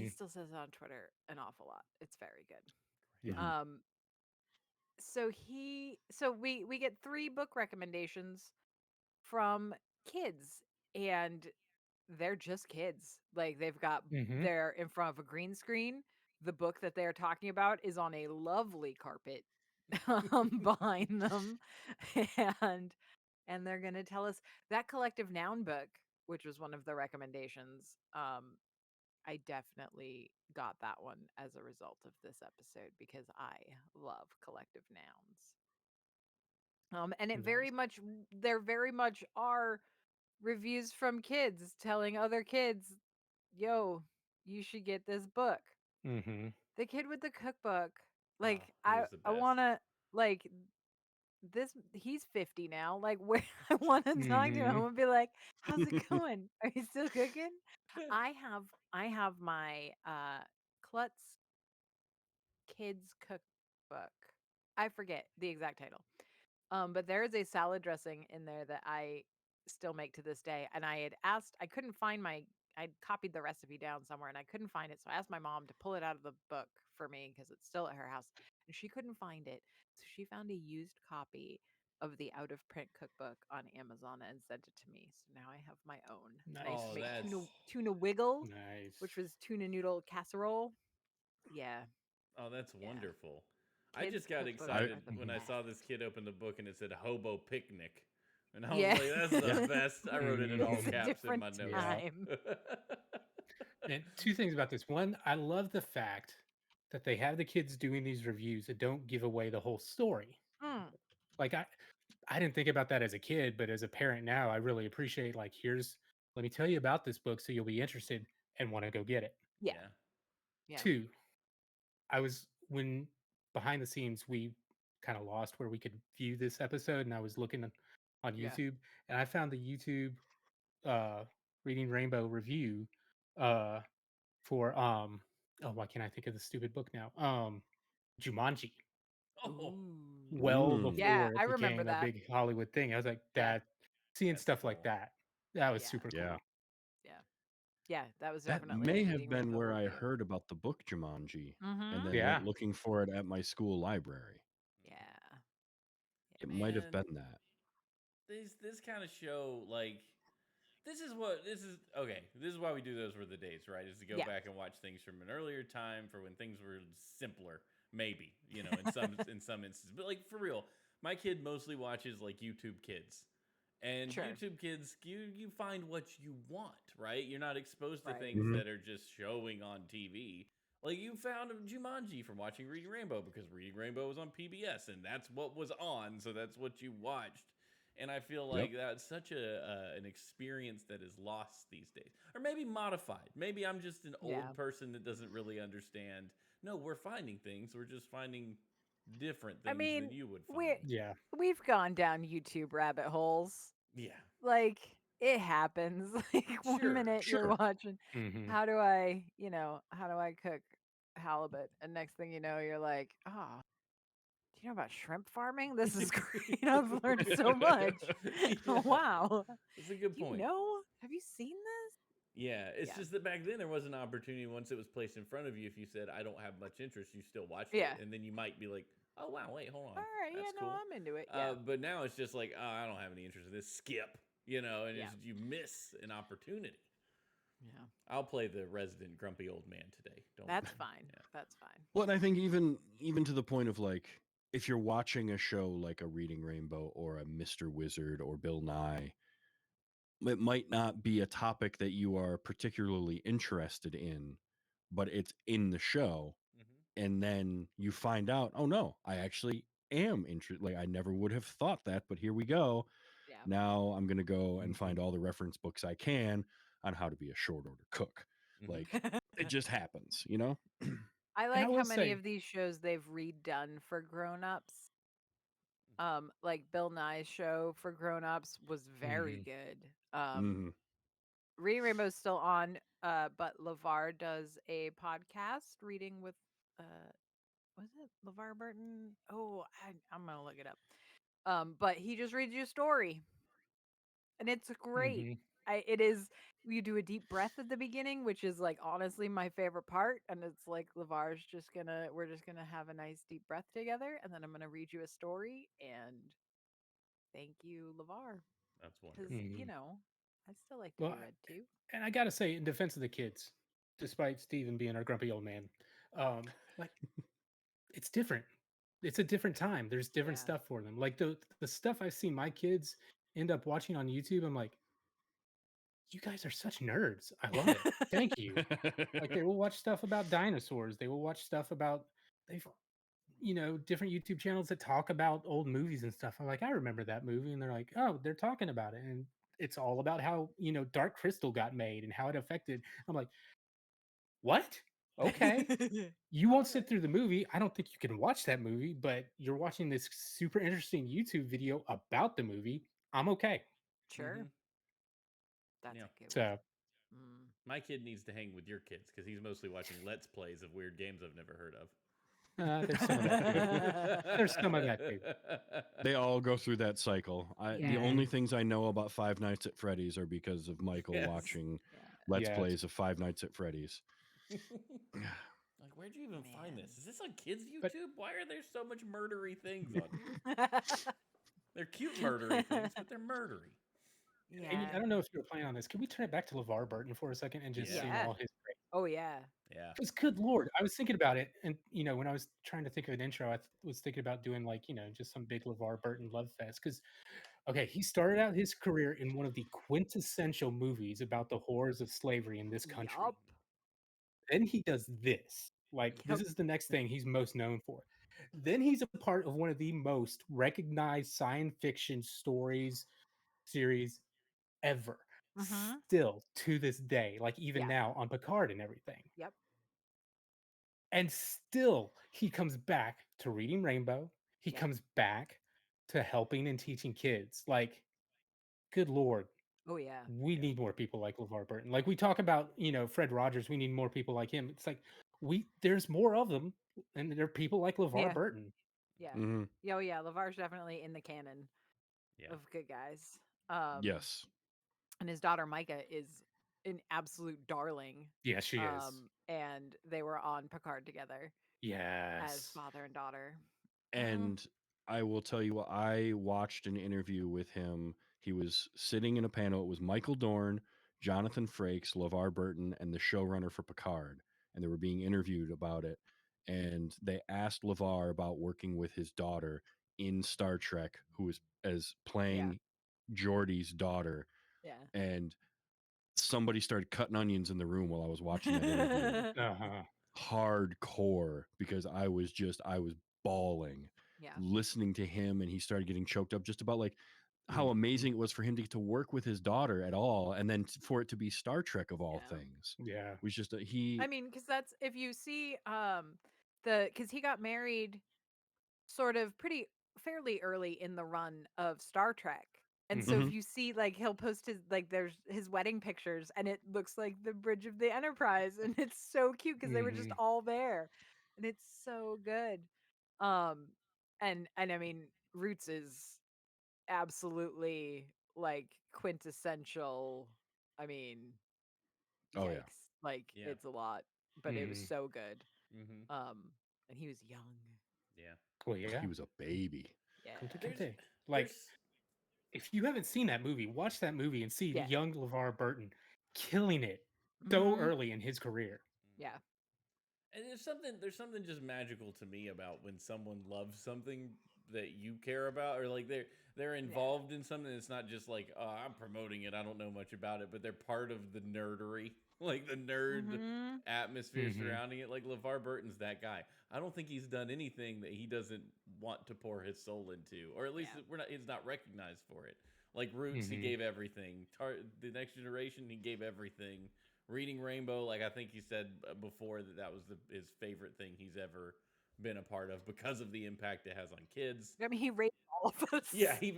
still says it on Twitter an awful lot. It's very good. Mhm. So we get 3 book recommendations from kids, and they're just kids. Like they've got they're in front of a green screen. The book that they're talking about is on a lovely carpet. behind them, and they're going to tell us that collective noun book, which was one of the recommendations. I definitely got that one as a result of this episode because I love collective nouns. And it very much, there very much are reviews from kids telling other kids, yo, you should get this book. The kid with the cookbook, like, I want to, like, he's 50 now. Like, where I want to talk to him and be like, how's it going? Are you still cooking? I have my Klutz kids cookbook. I forget the exact title. But there is a salad dressing in there that I still make to this day. And I had asked, I couldn't find I'd copied the recipe down somewhere and I couldn't find it. So I asked my mom to pull it out of the book for me because it's still at her house. And she couldn't find it. So she found a used copy of the out of print cookbook on Amazon and sent it to me. So now I have my own. And I used to make tuna wiggle, which was tuna noodle casserole. Yeah. Oh, that's wonderful. Kids I just got cookbooks excited are the when I saw best. this kid open the book and it said hobo picnic. And I was Yeah. like, that's the best. I wrote it in all It's a caps in my different notes. time. And two things about this. One, I love the fact that they have the kids doing these reviews that don't give away the whole story. Like I didn't think about that as a kid, but as a parent now, I really appreciate, like, let me tell you about this book so you'll be interested and want to go get it. Yeah. Two, when behind the scenes, we kind of lost where we could view this episode, and I was looking on YouTube, and I found the YouTube Reading Rainbow review for why can't I think of the stupid book now? Jumanji. Oh, Well Mm. Yeah, before I it remember became a that. big Hollywood thing. I was like, seeing That's stuff cool. like that was Yeah. super cool. Yeah. Yeah, that was That definitely a may have Reading been Rainbow where I review. heard about the book Jumanji and then Yeah. went looking for it at my school library. Yeah. It Man, might have been that. This kind of show, like, this is why we do those were the days, right? Is to go back and watch things from an earlier time for when things were simpler, maybe, in some instances. But, like, for real, my kid mostly watches, like, YouTube Kids. And YouTube Kids, you find what you want, right? You're not exposed to things that are just showing on TV. Like, you found Jumanji from watching Reading Rainbow because Reading Rainbow was on PBS and that's what was on, so that's what you watched. And I feel like that's such an experience that is lost these days. Or maybe modified. Maybe I'm just an old person that doesn't really understand. No, we're finding things. We're just finding different things than you would find. We've gone down YouTube rabbit holes. Yeah. Like, it happens. Like, one minute you're watching, how do I cook halibut? And next thing you know, you're like, oh, do you know about shrimp farming? This is great. I've learned so much. Wow. That's a good point. Have you seen this? Yeah, it's just that back then there was an opportunity once it was placed in front of you. If you said, I don't have much interest, you still watched it. And then you might be like, oh, wow, wait, hold on. All right, That's cool. I'm into it. But now it's just like, oh, I don't have any interest in this. Skip, and you miss an opportunity. Yeah. I'll play the resident grumpy old man today. That's fine. Yeah. That's fine. Well, and I think even to the point of, like, if you're watching a show like a Reading Rainbow or a Mr. Wizard or Bill Nye, it might not be a topic that you are particularly interested in, but it's in the show. And then you find out, oh no, I actually am interested. Like, I never would have thought that, but here we go. Yeah. Now I'm going to go and find all the reference books I can on how to be a short order cook. Like, it just happens, I like how many of these shows they've redone for grown-ups. Like Bill Nye's show for grown-ups was very good. Reading Rainbow's still on, but LeVar does a podcast reading with was it LeVar Burton? Oh, I'm gonna look it up. But he just reads you a story. And it's great. It is, you do a deep breath at the beginning, which is, like, honestly my favorite part. And it's like we're just gonna have a nice deep breath together, and then I'm gonna read you a story. And thank you, LeVar. That's wonderful. Because I still like to be read too. And I gotta say, in defense of the kids, despite Steven being our grumpy old man, like, it's different. it's a different time. There's different Yeah. stuff for them. Like the stuff I've seen my kids end up watching on YouTube, I'm like, you guys are such nerds. I love it. Thank you. Like they will watch stuff about dinosaurs. They will watch stuff about they've different YouTube channels that talk about old movies and stuff. I'm like, I remember that movie, and they're like, oh, they're talking about it, and it's all about how Dark Crystal got made and how it affected. I'm like, what? Okay. You won't sit through the movie. I don't think you can watch that movie, but you're watching this super interesting YouTube video about the movie. I'm okay. Sure. That's Yeah. a good one. So My kid needs to hang with your kids because he's mostly watching Let's Plays of weird games I've never heard of. there's some of that too. There's some of that too. They all go through that cycle. The only things I know about Five Nights at Freddy's are because of Michael watching Let's Plays of Five Nights at Freddy's. Like, where'd you even find this? Is this on kids' YouTube? Why are there so much murdery things on here? They're cute murdery things, but they're murdery. Yeah. Amy, I don't know if you were planning on this. Can we turn it back to LeVar Burton for a second and just sing all his praise? Oh yeah. Yeah. Because good Lord, I was thinking about it, and when I was trying to think of an intro, I was thinking about doing like just some big LeVar Burton love fest. Because okay, he started out his career in one of the quintessential movies about the horrors of slavery in this country. Yup. Then he does this. Like this is the next thing he's most known for. Then he's a part of one of the most recognized science fiction series ever. Still to this day, like even now on Picard and everything. Yep. And still he comes back to Reading Rainbow. He comes back to helping and teaching kids. Like, good Lord. Oh yeah. We need more people like LeVar Burton. Like we talk about, Fred Rogers, we need more people like him. It's like there's more of them, and there are people like LeVar Burton. Yeah. Mm-hmm. Oh yeah, LeVar's definitely in the canon of good guys. Yes. And his daughter Micah is an absolute darling. Yeah, she is. And they were on Picard together. Yes. As father and daughter. And I will tell you what, I watched an interview with him. He was sitting in a panel. It was Michael Dorn, Jonathan Frakes, LeVar Burton, and the showrunner for Picard. And they were being interviewed about it. And they asked LeVar about working with his daughter in Star Trek, who was as playing Geordi's daughter. Yeah. And somebody started cutting onions in the room while I was watching that interview. Hardcore, because I was bawling listening to him, and he started getting choked up just about like how amazing it was for him to get to work with his daughter at all, and then for it to be Star Trek of all things. Yeah. Was just I mean, because that's if you see because he got married sort of fairly early in the run of Star Trek. And so if you see like he'll post there's his wedding pictures and it looks like the bridge of the Enterprise, and it's so cute because they were just all there. And it's so good. And I mean Roots is absolutely like quintessential. I mean, yikes. Like it's a lot, but it was so good. And he was young. Yeah. Well, yeah. He was a baby. Yeah. Like, if you haven't seen that movie, watch that movie and see young LeVar Burton killing it so early in his career. Yeah. And there's something just magical to me about when someone loves something that you care about, or like they're involved in something that's not just like, oh, I'm promoting it, I don't know much about it, but they're part of the nerdery, like the nerd atmosphere surrounding it. Like LeVar Burton's that guy. I don't think he's done anything that he doesn't want to pour his soul into, or at least he's not recognized for it. Like Roots, he gave everything. The Next Generation, he gave everything. Reading Rainbow, like I think he said before that was his favorite thing he's ever been a part of because of the impact it has on kids. I mean, he raised all of us. Yeah, he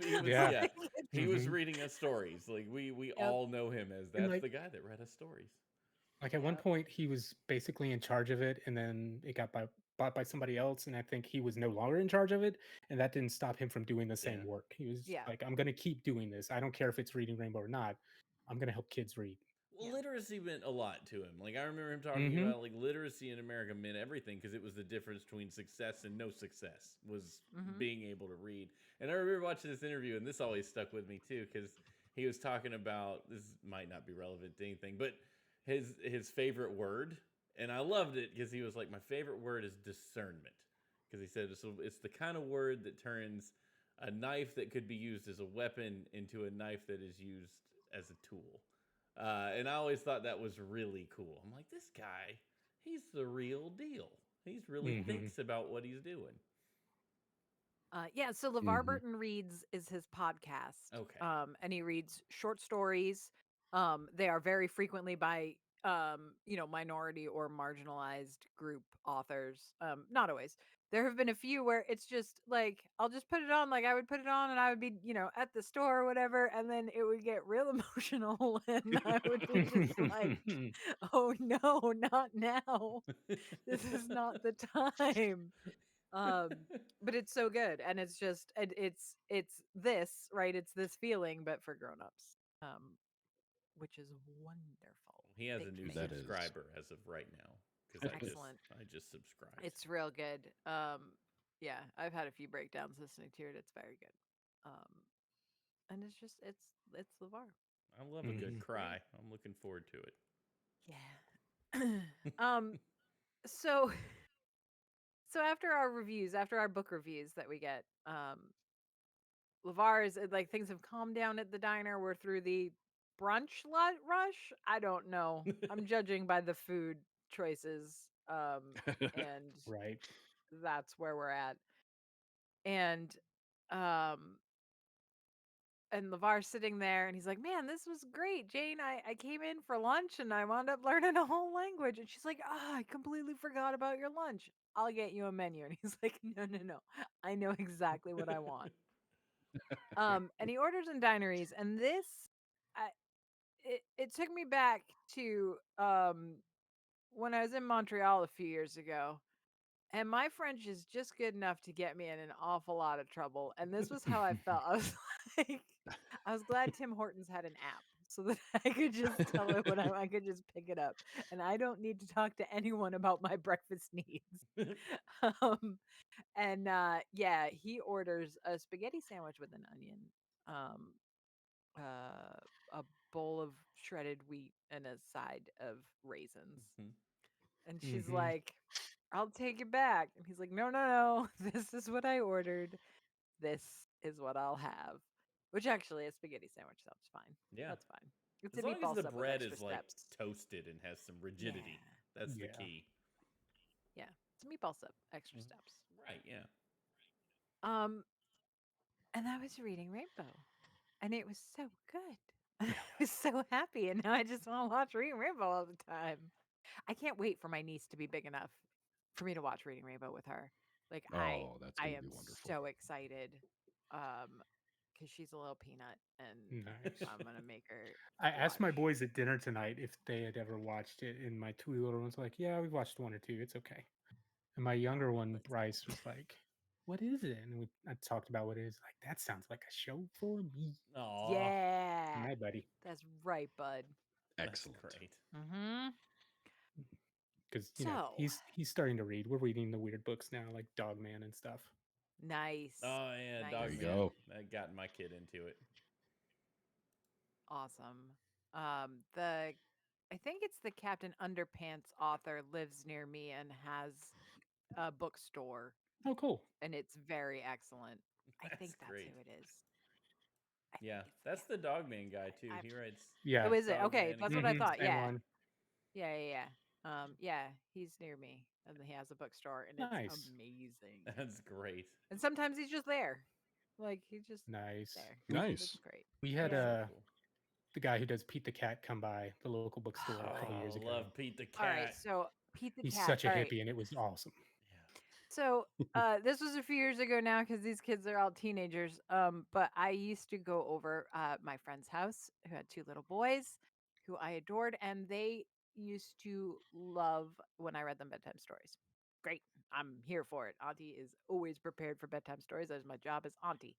was reading us stories. Like we all know him as that's the guy that read us stories. Like at one point, he was basically in charge of it, and then it got bought by somebody else, and I think he was no longer in charge of it, and that didn't stop him from doing the same work. He was like, "I'm going to keep doing this. I don't care if it's Reading Rainbow or not. I'm going to help kids read." Well, literacy meant a lot to him. Like I remember him talking about like literacy in America meant everything because it was the difference between success and no success was being able to read. And I remember watching this interview, and this always stuck with me too because he was talking about, this might not be relevant to anything, but his favorite word, and I loved it because he was like, my favorite word is discernment. because he said it's the kind of word that turns a knife that could be used as a weapon into a knife that is used as a tool. And I always thought that was really cool. I'm like, this guy, he's the real deal. He's really thinks about what he's doing. Yeah, so LeVar Burton Reads is his podcast. Okay. And he reads short stories. They are very frequently by minority or marginalized group authors. Not always. There have been a few where it's just like I'll just put it on, like I would put it on, and I would be, at the store or whatever, and then it would get real emotional, and I would be just like, "Oh no, not now! This is not the time." um but it's so good, and it's just it's this, right, it's this feeling but for grown-ups, which is wonderful. He has Big a new fan. That is. subscriber as of right now because Excellent. I just subscribed. It's real good. Yeah, I've had a few breakdowns listening to it. It's very good. And it's just it's LeVar. I love a good It's cry. great. I'm looking forward to it. Yeah. So after our reviews, after our book reviews that we get, LeVar is like, things have calmed down at the diner. We're through the brunch rush. I don't know. I'm judging by the food choices. And Right. that's where we're at. And um LeVar's sitting there and he's like, "Man, this was great, Jane. I came in for lunch and I wound up learning a whole language." And she's like, "Oh, I completely forgot about your lunch. I'll get you a menu." And he's like, "No, no, no. I know exactly what I want." And he orders in dineries, and this, I, it took me back to when I was in Montreal a few years ago, and my French is just good enough to get me in an awful lot of trouble. And this was how I felt. I was like, I was glad Tim Hortons had an app so that I could just tell it when I could just pick it up, and I don't need to talk to anyone about my breakfast needs. um, and yeah, he orders a spaghetti sandwich with an onion, um, a bowl of shredded wheat, and a side of raisins. And she's like, "I'll take it back." And he's like, "No, no, no. This is what I ordered. This is what I'll have." Which actually, a spaghetti sandwich sounds fine. Yeah. That's fine. It's As a long as meatball the sub with bread extra is like steps. toasted and has some rigidity, that's the key. Yeah. It's a meatball sub, extra steps. Right, yeah. And I was reading Rainbow, and it was so good. I was so happy, and now I just want to watch Reading Rainbow all the time. I can't wait for my niece to be big enough for me to watch Reading Rainbow with her. Like Oh, that's I gonna am be wonderful. so excited, because she's a little peanut, and Nice. I'm gonna make her. I asked my watch. boys at dinner tonight if they had ever watched it, and my two little ones were like, "Yeah, we've watched one or two. It's okay." And my younger one, Let's- Bryce, was like, "What is it?" And I talked about what it is. Like, that sounds like a show for me. Aw. Yeah, My buddy. that's right, bud. Excellent. That's great. Mm-hmm. Because So he's starting to read. We're reading the weird books now, like Dogman and stuff. nice. Oh, yeah, Nice. Dog There you Man. go. That got my kid into it. Awesome. I think it's the Captain Underpants author lives near me and has a bookstore, Oh, cool. and it's very excellent. I think that's great. who it is. I Yeah, think it's that's the Dogman guy too. I- He writes. Yeah. Oh, is it? Dog Okay, Man, that's he- what I thought. Same Yeah. one. Yeah. Yeah, he's near me, and he has a bookstore, and it's Nice. amazing. That's great. And sometimes he's just there, like he's just Nice. there. Nice. It's great. We had Yeah. So cool. the guy who does Pete the Cat come by the local bookstore a couple years Oh, ago. love Pete the Cat. All right, so Pete the He's Cat. such a all right. hippie, and it was awesome. So this was a few years ago now, because these kids are all teenagers. But I used to go over my friend's house who had two little boys who I adored, and they used to love when I read them bedtime stories. Great. I'm here for it. Auntie is always prepared for bedtime stories. That's my job as auntie.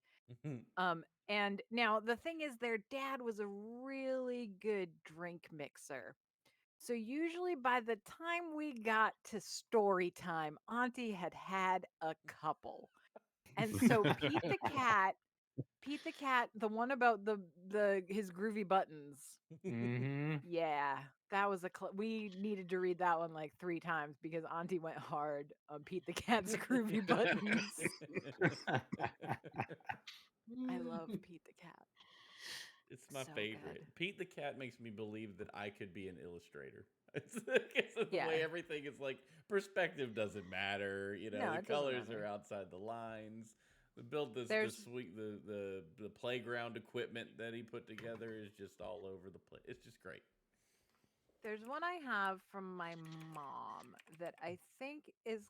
And now the thing is, their dad was a really good drink mixer. So usually by the time we got to story time, Auntie had had a couple. And so Pete the cat, the one about the his groovy buttons. Mm-hmm. Yeah. That was we needed to read that one like 3 times because Auntie went hard on Pete the Cat's groovy buttons. I love Pete the Cat. It's my So favorite. good. Pete the Cat makes me believe that I could be an illustrator. It's the Yeah. way everything is like perspective doesn't matter. You know, No, the it doesn't colors matter. are outside the lines. We built this There's sweet the playground equipment that he put together is just all over the place. It's just great. there's one I have from my mom that I think is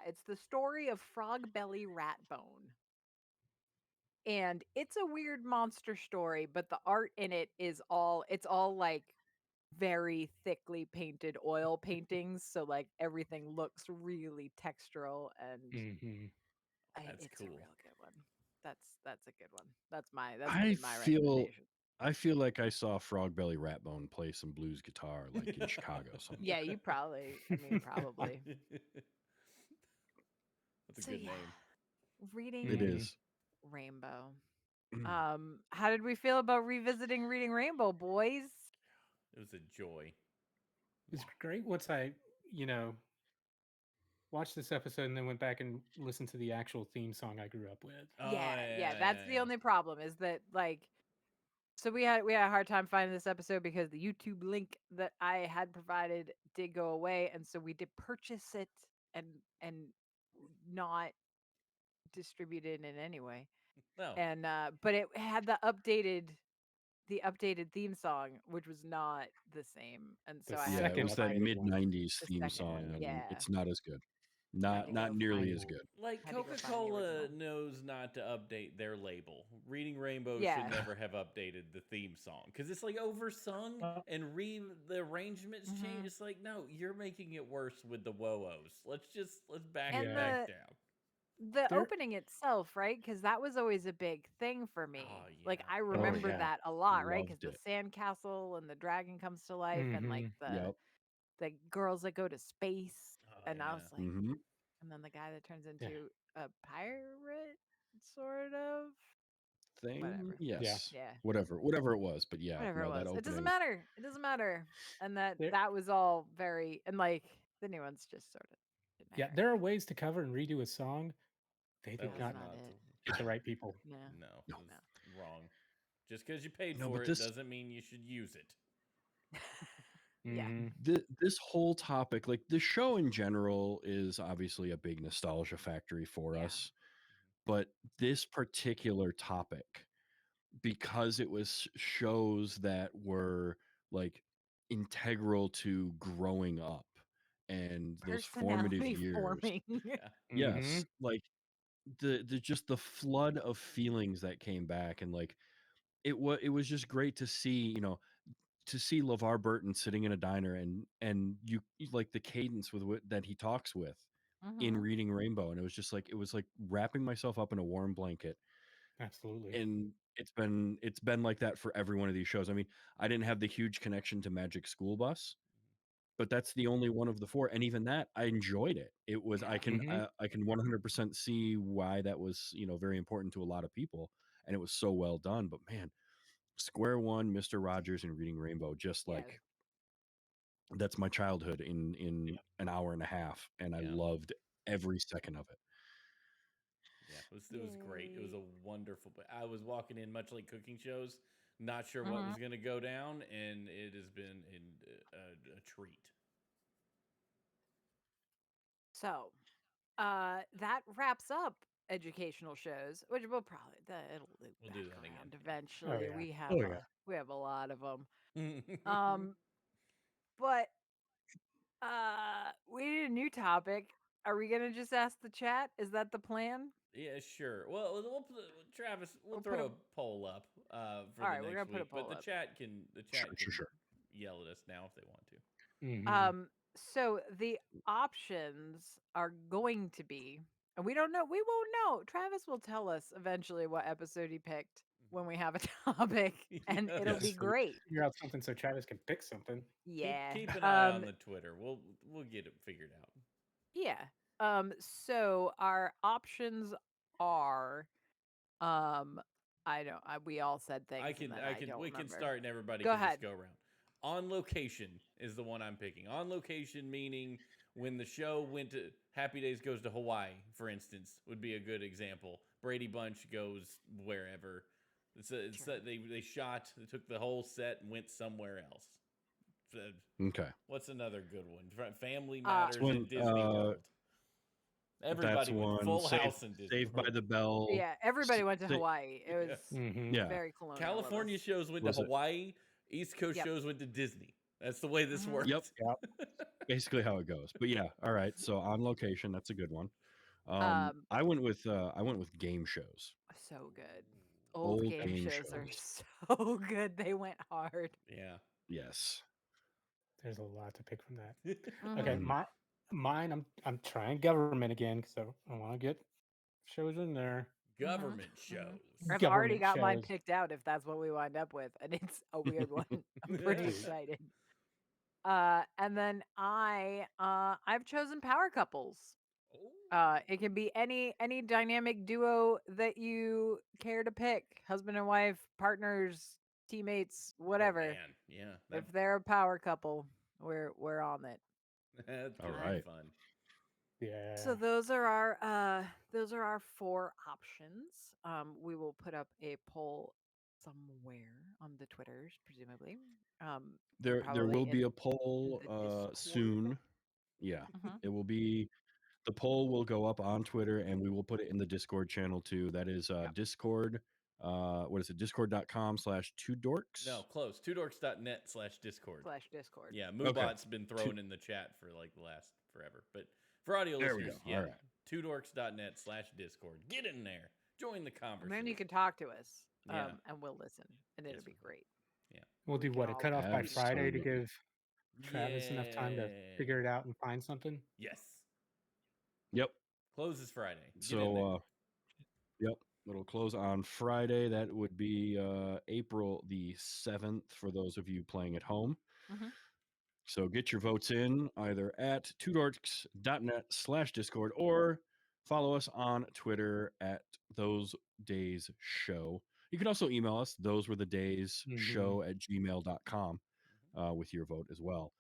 it's the story of Frog Belly Ratbone. And it's a weird monster story, but the art in it is it's all like very thickly painted oil paintings, so like everything looks really textural and That's it's a cool. real good one. That's a good one. That's gonna I be my feel recommendation. I feel like I saw Frog Belly Ratbone play some blues guitar like in Chicago somewhere. Yeah, you probably. I mean, probably. That's a So good yeah, name. reading It is. Rainbow. Mm. How did we feel about revisiting Reading Rainbow, boys? It was a joy. It's great once I, you know, watched this episode and then went back and listened to the actual theme song I grew up with. Oh Yeah, that's the yeah. only problem is that like so we had a hard time finding this episode because the YouTube link that I had provided did go away, and so we did purchase it and not distribute it in any way. No. And but it had the updated theme song, which was not the same, and The so I Yeah, had to it go second was that find updated mid one. '90s the theme second. song, Yeah. and Yeah, it's not as good. had to Not go nearly find as good. Like had to go find the Coca-Cola original. knows not to update their label. Reading Rainbow Yeah. should never have updated the theme song because it's like oversung and the arrangements change. It's like, no, you're making it worse with the whoa-ohs. Let's back And it Yeah. back down. the There, opening itself, right? Because that was always a big thing for me. Oh Like yeah. I Oh remember yeah, that a lot, right? Because loved the it. sandcastle and the dragon comes to life, and like Yep. the girls that go to space, Oh and I was yeah. like, Hmm. and then the guy that turns yeah. into a pirate, sort of. Thing. Whatever. Yeah. Yes. Yeah. Whatever it was, but yeah, Whatever it no, that was. It doesn't opening. matter. It doesn't matter. And There, that was all very and like the new one's just sort of yeah. generic. There are ways to cover and redo a song. They That did was That's not not not it. get the right people. No. no, No, it was No. wrong. Just because you paid no, for but it doesn't mean you should use it. Yeah. this whole topic, like the show in general, is obviously a big nostalgia factory for Yeah. us. But this particular topic, because it was shows that were like integral to growing up and those formative Personality years. forming. Yeah. Yes, like the just the flood of feelings that came back, and like it was just great to see, to see LeVar Burton sitting in a diner, and like the cadence with that he talks with in Mm-hmm. Reading Rainbow, and it was like wrapping myself up in a warm blanket. Absolutely. And it's been like that for every one of these shows. I mean, I didn't have the huge connection to Magic School Bus, but that's the only one of the four, and even that I enjoyed it. It was Yeah. I can 100% see why that was, very important to a lot of people, and it was so well done. But man, Square One, Mr. Rogers, and Reading Rainbow, just Yeah. like that's my childhood in an hour and a half, and I Yeah. loved every second of it. Yeah, it was great. It was a wonderful. I was walking in much like cooking shows, not sure what Mm-hmm. was going to go down, and it has been a treat. So that wraps up educational shows, which we'll probably it'll loop We'll back do that around again. Oh eventually. yeah. We have Oh yeah. we have a lot of them. Yeah. But we need a new topic. Are we gonna just ask the chat? Is that the plan? Yeah, sure. Well, Travis, we'll We'll put throw a a poll up for all the right. We're gonna next put a week, but poll up. the Sure, chat sure, can sure. yell at us now if they want to. So the options are going to be, and we don't know. We won't know. Travis will tell us eventually what episode he picked when we have a topic, and Yeah. it'll Yes. be Yes. So we great. figure out something so Travis can pick something. Yeah. Keep an eye on the Twitter. We'll get it figured out. Yeah. So our options are, I don't. We all said things, and then I don't we can remember. start and everybody Go can ahead. just go around. On Location is the one I'm picking. On Location meaning when the show went to Happy Days goes to Hawaii, for instance, would be a good example. Brady Bunch goes wherever. They shot, they took the whole set and went somewhere else. Okay. What's another good one? Family Matters When, in Disney World. that's Everybody went one. full house in Disney Saved by World. the Bell. Yeah, everybody went to Sa- Hawaii. It was Yeah. very colonial. California shows went to Was it- Hawaii. East Coast Yep. shows went to Disney. That's the way this works. Yep. Basically how it goes. But yeah, all right. So On Location, that's a good one. I went with game shows. So good. Old game shows are so good. They went hard. Yeah. Yes. There's a lot to pick from that. Okay, mine. I'm trying government again, so I want to get shows in there. Government shows. I've already got mine picked out if that's what we wind up with, and it's a weird one. I'm pretty excited. And then I've chosen power couples. It can be any dynamic duo that you care to pick, husband and wife, partners, teammates, whatever. Oh, man. Yeah. If they're a power couple, we're on it. That's all right. right. Fun. Yeah. So those are our 4 options. We will put up a poll somewhere on the Twitters, presumably. There will be a poll Discord. soon. Yeah. It will be, the poll will go up on Twitter and we will put it in the Discord channel too. That is Discord. What is it? Discord.com/2dorks? No, close. twodorks.net/Discord. /Discord. Yeah, Moobot's been thrown in the chat for like the last forever. But for audio There we listeners, go. yeah, All right. twodorks.net/Discord. Get in there. Join the conversation. And then you can talk to us, Yeah. and we'll listen, and it'll be great. Yeah. We'll do what? A cutoff by Friday to Absolutely. give Travis enough time to figure it out and find something. Yes. Yep. Closes Friday. Get in there. So yep, it'll close on Friday. That would be April the 7th for those of you playing at home. So get your votes in either at twodorks.net/Discord or follow us on Twitter at Those Days Show. You can also email us, thosewerethedays@gmail.com with your vote as well.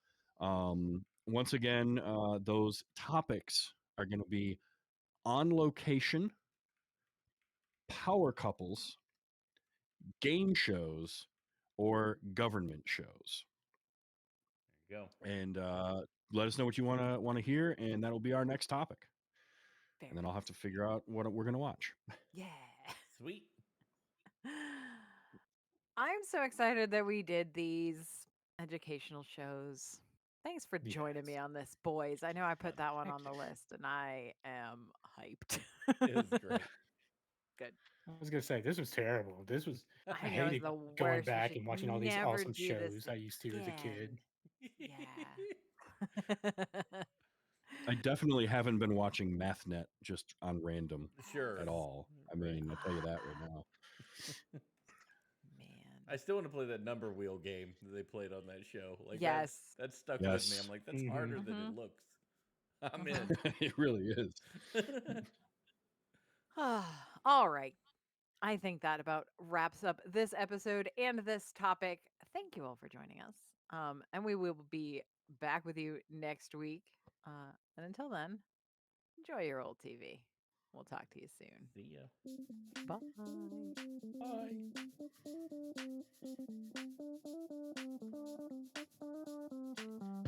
Once again, those topics are going to be On Location, power couples, game shows, or government shows. There you go. And let us know what you want to hear, and that'll be our next topic. And then I'll have to figure out what we're going to watch. Yeah. Sweet. I'm so excited that we did these educational shows. Thanks for joining me on this, boys. I know I put that one on the list, and I am hyped. It was great. Good. I was gonna say this was terrible. This was I I know, it's hated the going worst. We back should and watching all these never awesome do this shows I used to as a kid. Yeah. I definitely haven't been watching MathNet just on random at all. I mean, I'll tell you that right now. Man. I still want to play that number wheel game that they played on that show. Like Yes. that's stuck with me. I'm like, that's harder than it looks. I'm in. It really is. All right. I think that about wraps up this episode and this topic. Thank you all for joining us. And we will be back with you next week. And until then, enjoy your old TV. We'll talk to you soon. See ya. Bye. Bye.